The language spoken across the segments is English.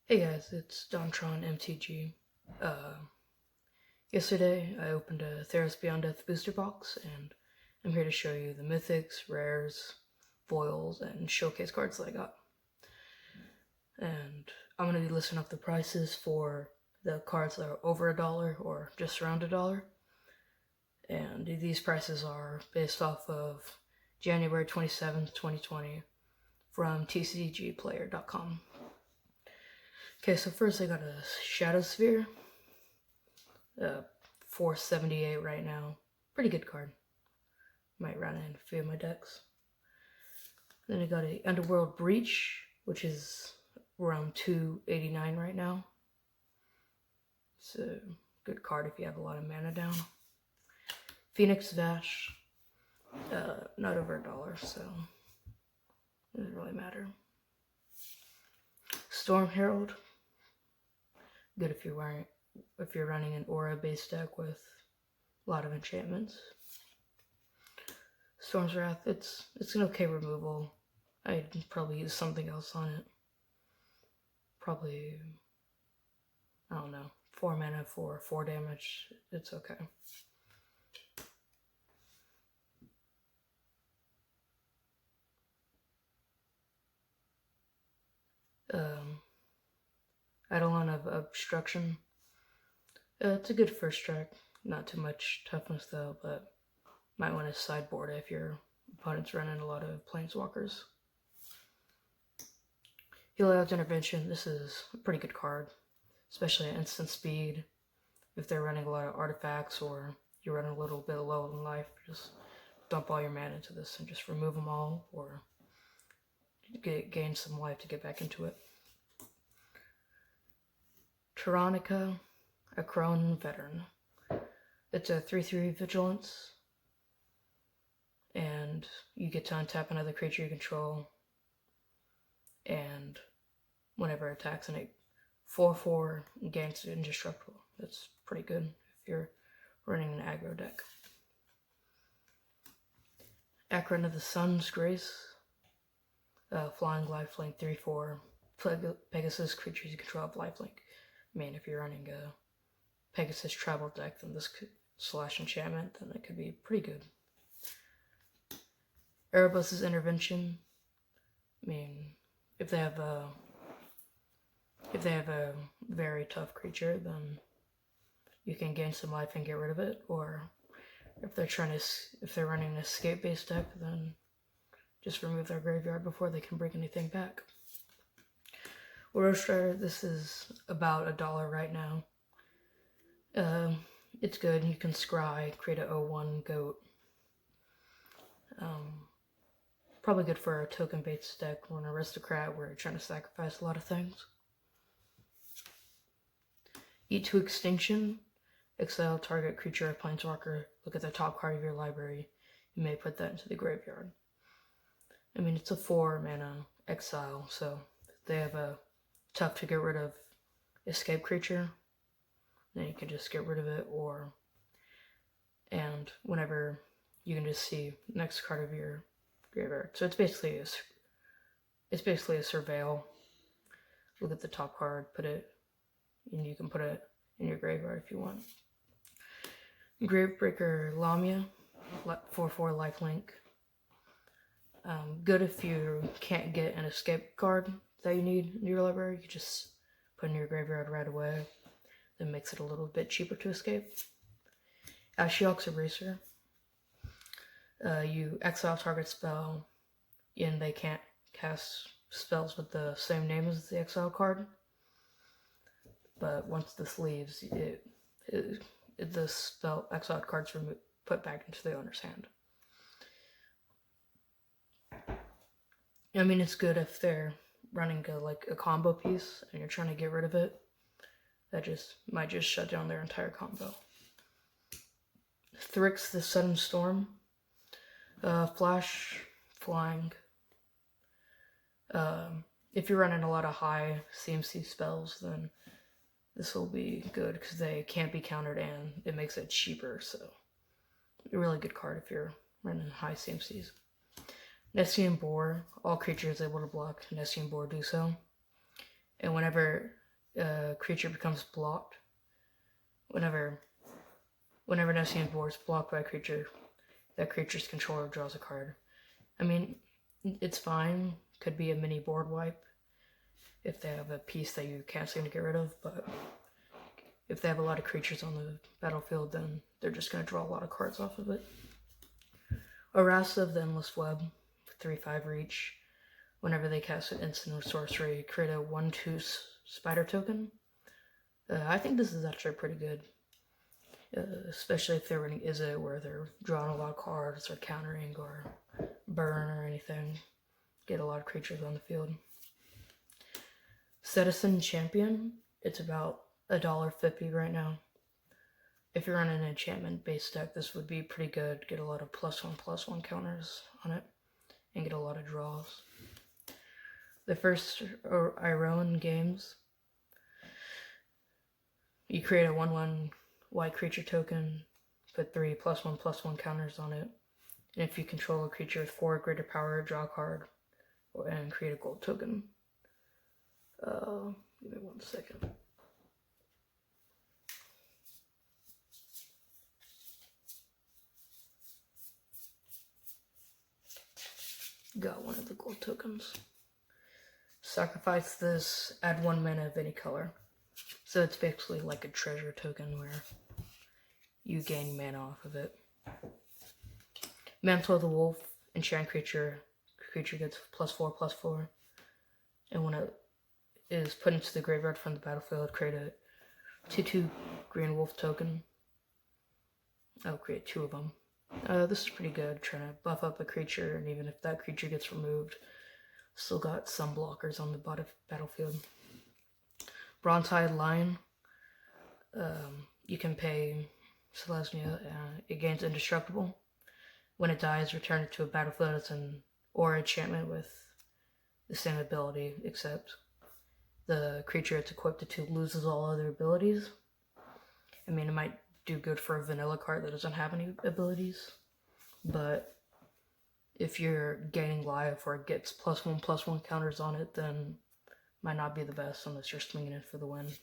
Hey guys, it's Dontron MTG. Yesterday I opened a Theros Beyond Death booster box, and I'm here to show you the mythics, rares, foils, and showcase cards that I got. And I'm going to be listing up the prices for the cards that are over $1 or just around $1. And these prices are based off of January 27th, 2020 from tcgplayer.com. Okay, so first I got a Shadow Sphere. 478 right now. Pretty good card. Might run in a few of my decks. Then I got a Underworld Breach, which is around 289 right now. It's a good card if you have a lot of mana down. Phoenix Dash, not over $1, so it doesn't really matter. Storm Herald, good if you're running an aura-based deck with a lot of enchantments. Storm's Wrath, it's an okay removal. I'd probably use something else on it. Probably, I don't know, 4 mana for 4 damage. It's okay. Eidolon of Obstruction. It's a good first strike. Not too much toughness though, but might want to sideboard it if your opponent's running a lot of planeswalkers. Heliod's Intervention. This is a pretty good card, especially at instant speed. If they're running a lot of artifacts or you're running a little bit low in life, just dump all your mana into this and just remove them all, or gain some life to get back into it. Tyrannica, a Crone Veteran. It's a 3/3 Vigilance, and you get to untap another creature you control, and whenever it attacks, and it 4/4 gains Indestructible. That's pretty good if you're running an aggro deck. Akron of the Sun's Grace, flying lifelink 3/4 Pegasus creatures you control have lifelink. I mean, if you're running a Pegasus travel deck, then this could slash enchantment, then it could be pretty good. Erebus's Intervention. I mean, if they have a very tough creature, then you can gain some life and get rid of it. Or if they're running an escape-based deck, then just remove their graveyard before they can bring anything back. Warrior Strider, this is about $1 right now. It's good. You can scry, create a 0/1 goat. Probably good for a token-based deck or an aristocrat where you're trying to sacrifice a lot of things. Eat to Extinction. Exile target creature or planeswalker. Look at the top card of your library. You may put that into the graveyard. I mean, it's a 4 mana exile, so if they have a tough to get rid of escape creature, then you can just get rid of it, and whenever you can just see next card of your graveyard. So it's basically a surveil. Look at the top card, put it, and you can put it in your graveyard if you want. Gravebreaker Lamia, 4/4 lifelink. Good if you can't get an escape card that you need in your library. You just put in your graveyard right away. That makes it a little bit cheaper to escape. Ashiok's Eraser. You exile target spell, and they can't cast spells with the same name as the exile card. But once this leaves, the spell exiled card's put back into the owner's hand. I mean, it's good if they're running a combo piece and you're trying to get rid of it. That might just shut down their entire combo. Thrix the Sudden Storm. Flash, flying. If you're running a lot of high CMC spells, then this will be good because they can't be countered and it makes it cheaper. So, a really good card if you're running high CMCs. Nessian Boar. All creatures able to block Nessian Boar do so. And whenever a creature becomes blocked, whenever Nessian board is blocked by a creature, that creature's controller draws a card. I mean, it's fine. Could be a mini board wipe if they have a piece that you can't seem to get rid of, but if they have a lot of creatures on the battlefield, then they're just going to draw a lot of cards off of it. Arrasa of the Endless Web, 3/5 reach. Whenever they cast an instant or sorcery, create a 1/2 spider token. I think this is actually pretty good. Especially if they're running Izzet, where they're drawing a lot of cards, or countering, or burn, or anything. Get a lot of creatures on the field. Citizen Champion, it's about $1.50 right now. If you're running an enchantment-based deck, this would be pretty good. Get a lot of +1/+1 counters on it, and get a lot of draws. The first Iron games, you create a 1/1 white creature token, put 3 +1/+1 counters on it, and if you control a creature with 4 greater power, draw a card, and create a gold token. Give me 1 second. Got one of the gold tokens. Sacrifice this, add 1 mana of any color. So it's basically like a treasure token where you gain mana off of it. Mantle of the Wolf, enchant creature gets +4/+4. And when it is put into the graveyard from the battlefield, create a 2/2 green wolf token. I'll create 2 of them. This is pretty good, trying to buff up a creature, and even if that creature gets removed, still got some blockers on the battlefield. Bronze-Eyed Lion, you can pay Selesnya, it gains Indestructible. When it dies, return it to a battlefield as an aura enchantment with the same ability, except the creature it's equipped to loses all other abilities. I mean, it might do good for a vanilla card that doesn't have any abilities, but if you're gaining life or it gets +1/+1 counters on it, then might not be the best unless you're swinging it for the win.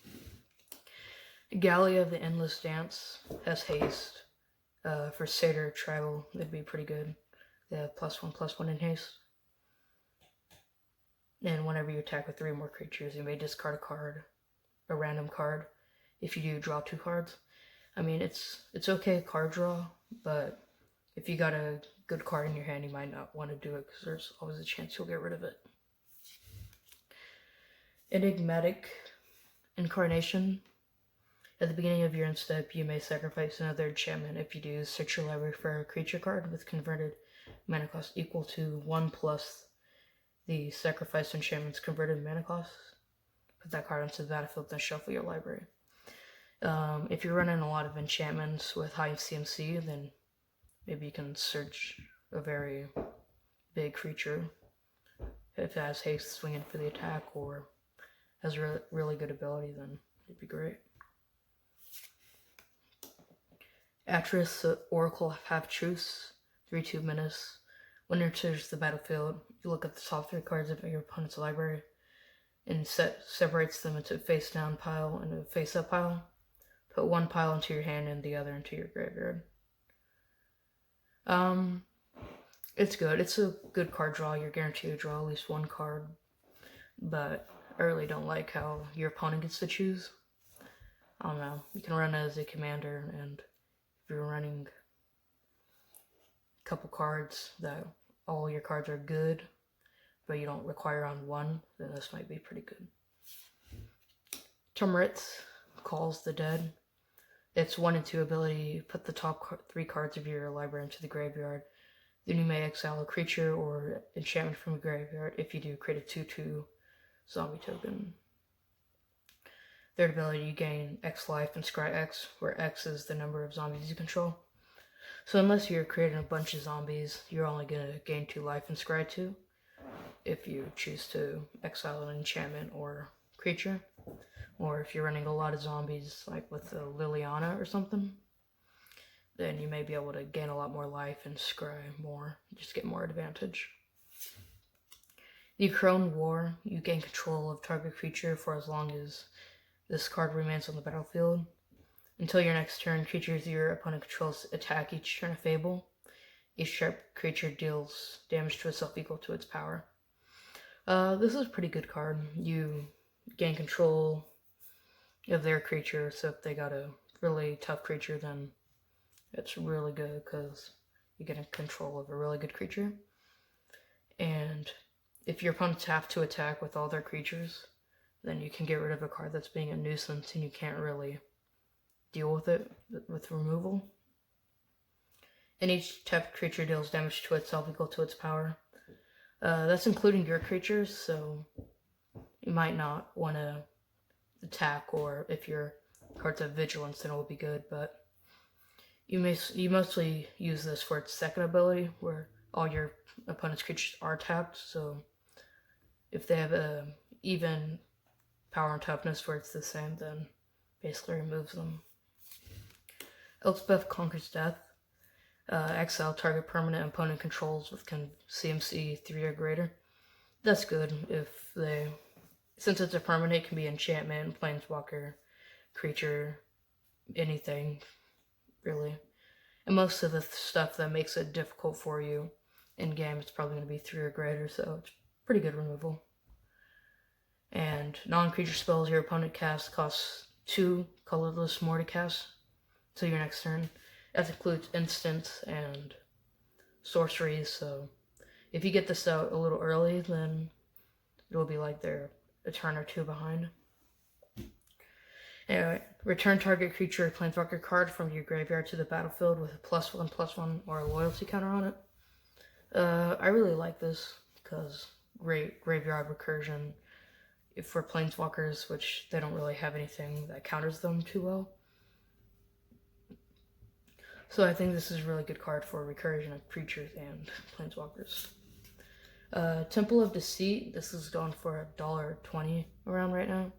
Galley of the Endless Dance has haste. For Satyr Tribal, it'd be pretty good. They have +1/+1 in haste. And whenever you attack with 3 more creatures, you may discard a card, a random card. If you do, draw 2 cards. I mean, it's okay card draw, but if you got a good card in your hand, you might not want to do it because there's always a chance you'll get rid of it. Enigmatic Incarnation. At the beginning of your end step, you may sacrifice another enchantment. If you do, search your library for a creature card with converted mana cost equal to 1 plus the sacrificed enchantment's converted mana cost. Put that card onto the battlefield, then shuffle your library. If you're running a lot of enchantments with high CMC, then maybe you can search a very big creature. If it has haste, swinging for the attack, or has a really good ability, then it'd be great. Atris, Oracle of Half-Truths, 3/2 menace. When it enters the battlefield, you look at the top 3 cards of your opponent's library and separates them into a face-down pile and a face-up pile. Put 1 pile into your hand and the other into your graveyard. It's good. It's a good card draw. You're guaranteed to draw at least 1 card, but I really don't like how your opponent gets to choose. I don't know. You can run as a commander, and if you're running a couple cards that all your cards are good, but you don't require on 1, then this might be pretty good. Tumrit Calls the Dead. Its 1 and 2 ability, put the top 3 cards of your library into the graveyard. Then you may exile a creature or enchantment from the graveyard. If you do, create a 2/2 zombie token. Third ability, you gain X life and scry X, where X is the number of zombies you control. So unless you're creating a bunch of zombies, you're only going to gain 2 life and scry 2 if you choose to exile an enchantment or creature. Or if you're running a lot of zombies, like with a Liliana or something, then you may be able to gain a lot more life and scry more, just get more advantage. The Crone War, you gain control of target creature for as long as this card remains on the battlefield. Until your next turn, creatures your opponent controls attack each turn of Fable. Each sharp creature deals damage to itself equal to its power. This is a pretty good card. You gain control of their creature, so if they got a really tough creature, then it's really good because you get control of a really good creature. And if your opponents have to attack with all their creatures, then you can get rid of a card that's being a nuisance and you can't really deal with it with removal. And each type of creature deals damage to itself equal to its power. That's including your creatures, so you might not want to attack, or if your cards have vigilance, then it will be good, but you mostly use this for its second ability, where all your opponent's creatures are tapped, so if they have a even power and toughness where it's the same, then basically removes them. Elspeth Conquers Death. Exile target permanent opponent controls with CMC 3 or greater. That's good if they, since it's a permanent, it can be enchantment, planeswalker, creature, anything, really. And most of the stuff that makes it difficult for you in game, it's probably going to be 3 or greater, so it's pretty good removal. And non-creature spells your opponent casts costs 2 colorless more to cast till your next turn. That includes instants and sorceries, so if you get this out a little early, then it'll be like they're a turn or 2 behind. Anyway, return target creature or planeswalker card from your graveyard to the battlefield with a +1/+1 or a loyalty counter on it. I really like this because great graveyard recursion for planeswalkers, which they don't really have anything that counters them too well. So I think this is a really good card for recursion of creatures and planeswalkers. Temple of Deceit, this is going for $1.20 around right now.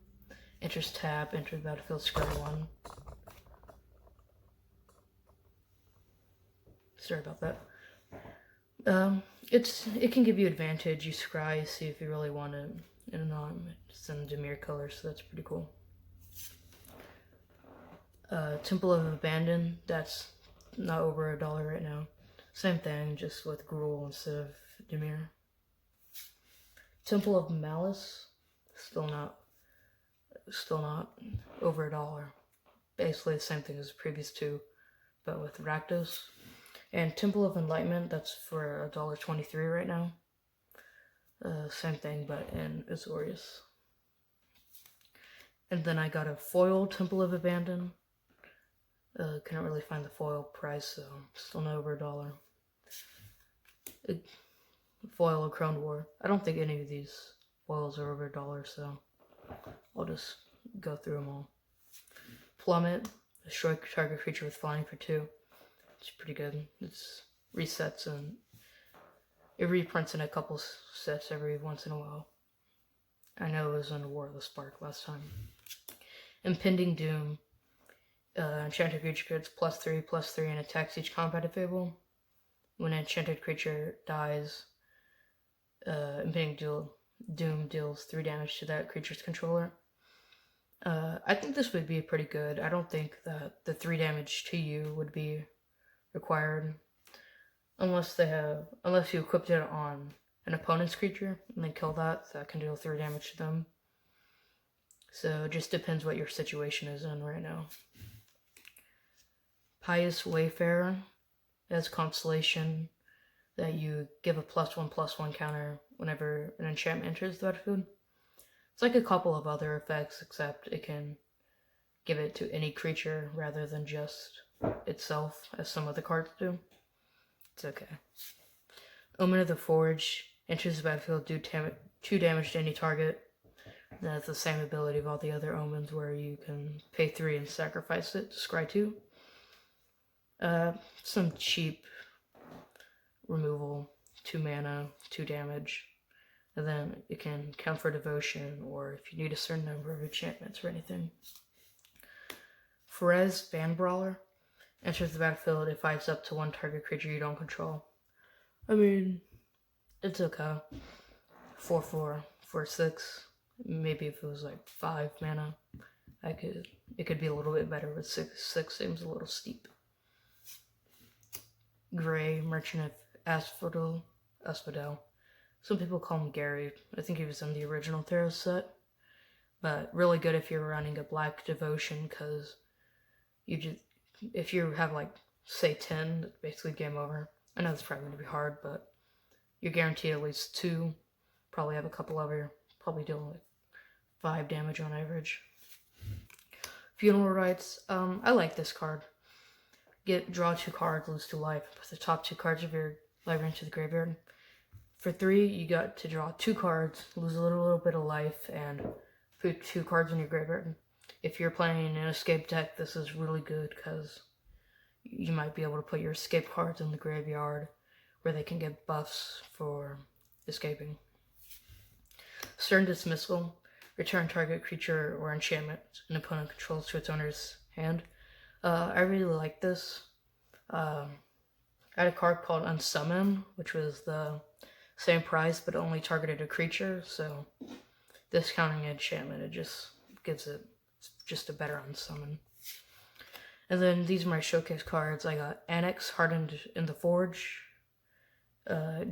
Enters tap, enter the battlefield, scry 1. Sorry about that. It can give you advantage. You scry, see if you really want it. And it's in Dimir color, so that's pretty cool. Temple of Abandon, that's not over $1 right now. Same thing, just with Gruul instead of Dimir. Temple of Malice, still not over $1. Basically the same thing as the previous two, but with Rakdos. And Temple of Enlightenment, that's for $1.23 right now. Same thing, but in Azorius. And then I got a foil Temple of Abandon. Couldn't really find the foil price, so still not over $1. Foil of Crone War. I don't think any of these foils are over $1, so I'll just go through them all. Plummet, destroy target creature with flying for 2. It's pretty good. It's resets and it reprints in a couple sets every once in a while. I know it was in War of the Spark last time. Impending Doom. Enchanted creature gets +3/+3 and attacks each combat Fable. When an enchanted creature dies, Impending Doom deals 3 damage to that creature's controller. I think this would be pretty good. I don't think that the 3 damage to you would be required unless you equipped it on an opponent's creature and then kill that can deal 3 damage to them. So it just depends what your situation is in right now. Pious Wayfarer as Constellation, that you give a +1/+1 counter whenever an enchantment enters the battlefield. It's like a couple of other effects, except it can give it to any creature rather than just itself, as some other cards do. It's okay. Omen of the Forge, enters the battlefield, do 2 damage to any target. That's the same ability of all the other omens, where you can pay 3 and sacrifice it to scry 2. Some cheap removal, 2 mana, 2 damage, and then it can count for devotion, or if you need a certain number of enchantments or anything. Ferez Van Brawler, enters the battlefield, it fights up to 1 target creature you don't control. I mean, it's okay. 4/4 for 6. Maybe if it was like 5 mana, it could be a little bit better, but 6 seems a little steep. Gray, Merchant of Asphodel. Some people call him Gary. I think he was in the original Theros set. But really good if you're running a black devotion, because if you have like, say 10, that's basically game over. I know it's probably going to be hard, but you're guaranteed at least 2. Probably have a couple other, probably dealing with 5 damage on average. Funeral Rites. I like this card. Draw 2 cards, lose 2 life. Put the top 2 cards of your library into the graveyard. For 3, you got to draw 2 cards, lose a little bit of life, and put 2 cards in your graveyard. If you're playing an escape deck, this is really good because you might be able to put your escape cards in the graveyard where they can get buffs for escaping. Stern Dismissal. Return target creature or enchantment an opponent controls to its owner's hand. I really like this. I had a card called Unsummon, which was the same price but only targeted a creature, so discounting enchantment, it just gives it just a better unsummon. And then these are my showcase cards. I got Annex, Hardened in the Forge. I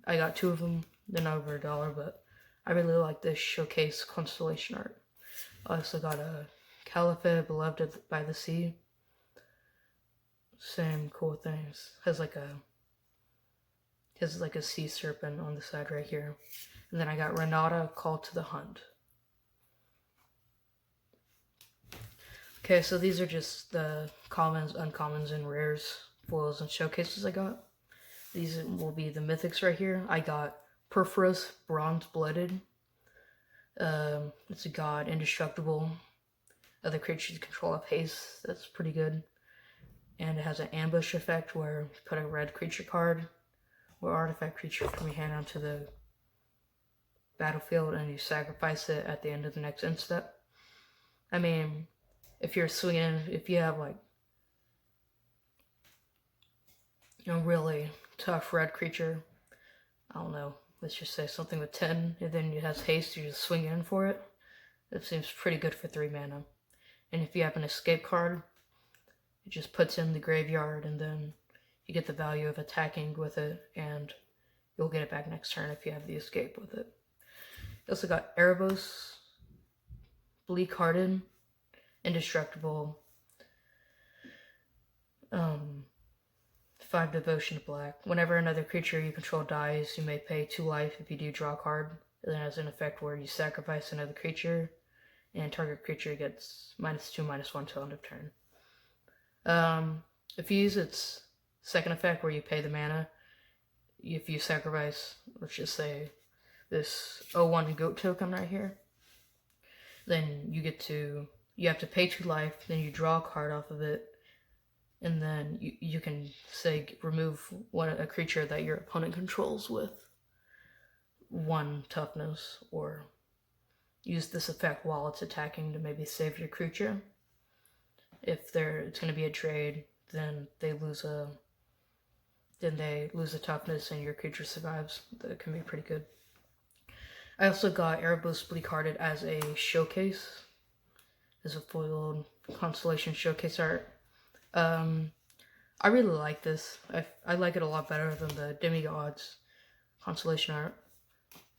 got 2 of them. They're not over $1, but I really like this showcase constellation art. I also got a Caliphate, Beloved by the Sea. Same cool things. Has like a sea serpent on the side right here. And then I got Renata, Call to the Hunt. Okay, so these are just the commons, uncommons, and rares, foils, and showcases I got. These will be the mythics right here. I got Perforos, Bronze Blooded. It's a god, indestructible. Other creatures you control have haste. That's pretty good. And it has an ambush effect where you put a red creature card or artifact creature from your hand onto the battlefield and you sacrifice it at the end of the next end step. I mean, if you're swinging, if you have like a really tough red creature, I don't know, let's just say something with 10, and then it has haste, you just swing in for it. That seems pretty good for 3 mana. And if you have an escape card, it just puts in the graveyard, and then you get the value of attacking with it, and you'll get it back next turn if you have the escape with it. You also got Erebos, Bleak-Hearted, Indestructible, 5 Devotion to Black. Whenever another creature you control dies, you may pay 2 life. If you do, draw a card. It has an effect where you sacrifice another creature, and target creature gets -2/-1 till end of turn. If you use its second effect where you pay the mana, if you sacrifice, let's just say, this 0/1 goat token right here, then you have to pay 2 life, then you draw a card off of it, and then you can, say, remove a creature that your opponent controls with 1 toughness, or use this effect while it's attacking to maybe save your creature. If it's going to be a trade, then they lose a toughness and your creature survives. That can be pretty good. I also got Erebos Bleak-Hearted as a showcase. As a foiled constellation showcase art. I really like this. I like it a lot better than the Demigods constellation art.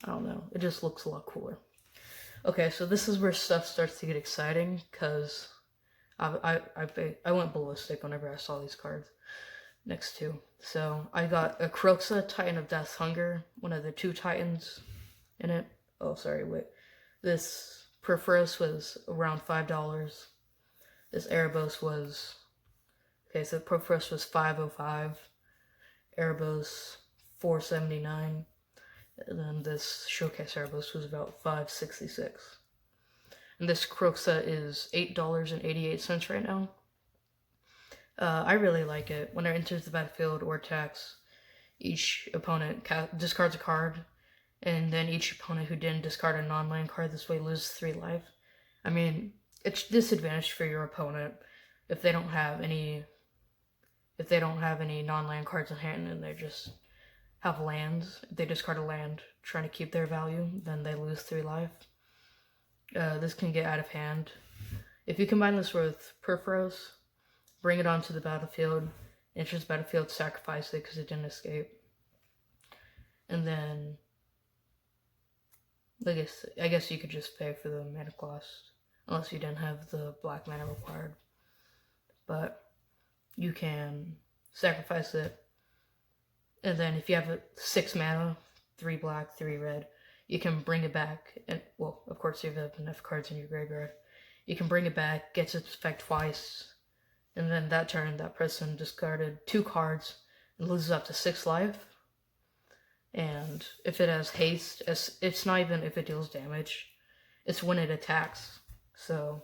I don't know. It just looks a lot cooler. Okay, so this is where stuff starts to get exciting, because I went ballistic whenever I saw these cards next to. So I got a Kroxa, Titan of Death's Hunger, one of the 2 titans in it. Oh, sorry, wait. This Perforos was around $5. This Erebos was... Okay, so Perforos was $5.05. Erebos, $4.79. And then this Showcase Erebos was about $5.66. And this Kroxa is $8.88 right now. I really like it. When it enters the battlefield or attacks, each opponent discards a card, and then each opponent who didn't discard a non-land card this way loses 3 life. I mean, it's disadvantaged for your opponent if they don't have any non-land cards in hand, and they're just have lands, if they discard a land trying to keep their value, then they lose 3 life. This can get out of hand. If you combine this with Theros, bring it onto the battlefield, enters the battlefield, sacrifice it because it didn't escape. And then, I guess you could just pay for the mana cost, unless you didn't have the black mana required. But you can sacrifice it, and then if you have 6 mana, 3 black, 3 red, you can bring it back, and, well, of course you have enough cards in your graveyard. You can bring it back, gets its effect twice, and then that turn, that person discarded 2 cards and loses up to 6 life. And if it has haste, it's not even if it deals damage, it's when it attacks. So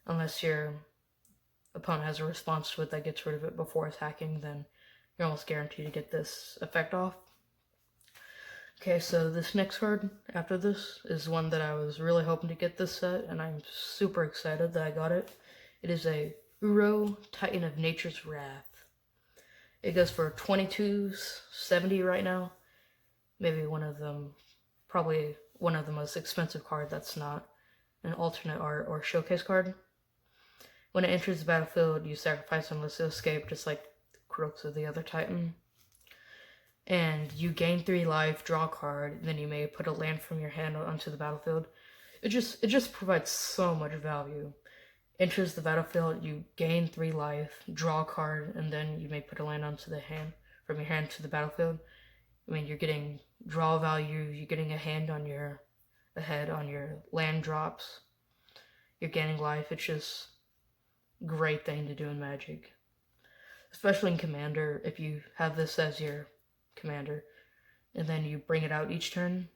unless your opponent has a response to it that gets rid of it before attacking, then you're almost guaranteed to get this effect off. Okay, so this next card after this is one that I was really hoping to get this set, and I'm super excited that I got it. It is a Uro, Titan of Nature's Wrath. It goes for $22.70 right now. Maybe probably one of the most expensive card that's not an alternate art or showcase card. When it enters the battlefield, you sacrifice unless it escape, just like Crooks of the other Titan. And you gain 3 life, draw a card, then you may put a land from your hand onto the battlefield. It just provides so much value. Enters the battlefield, you gain 3 life, draw a card, and then you may put a land onto the hand from your hand to the battlefield. I mean, you're getting draw value, you're getting a head on your land drops, you're gaining life. It's just a great thing to do in Magic. Especially in Commander, if you have this as your commander, and then you bring it out each turn.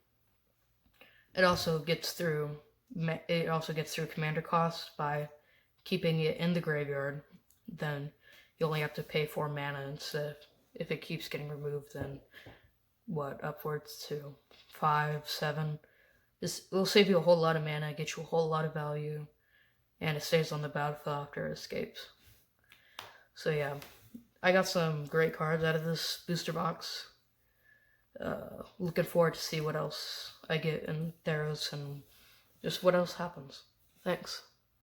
It also gets through commander costs by keeping it in the graveyard. Then you only have to pay 4 mana instead. If it keeps getting removed, then upwards to 5, 7. This will save you a whole lot of mana, get you a whole lot of value, and it stays on the battlefield after it escapes. So yeah, I got some great cards out of this booster box. Looking forward to see what else I get in Theros and just what else happens. Thanks.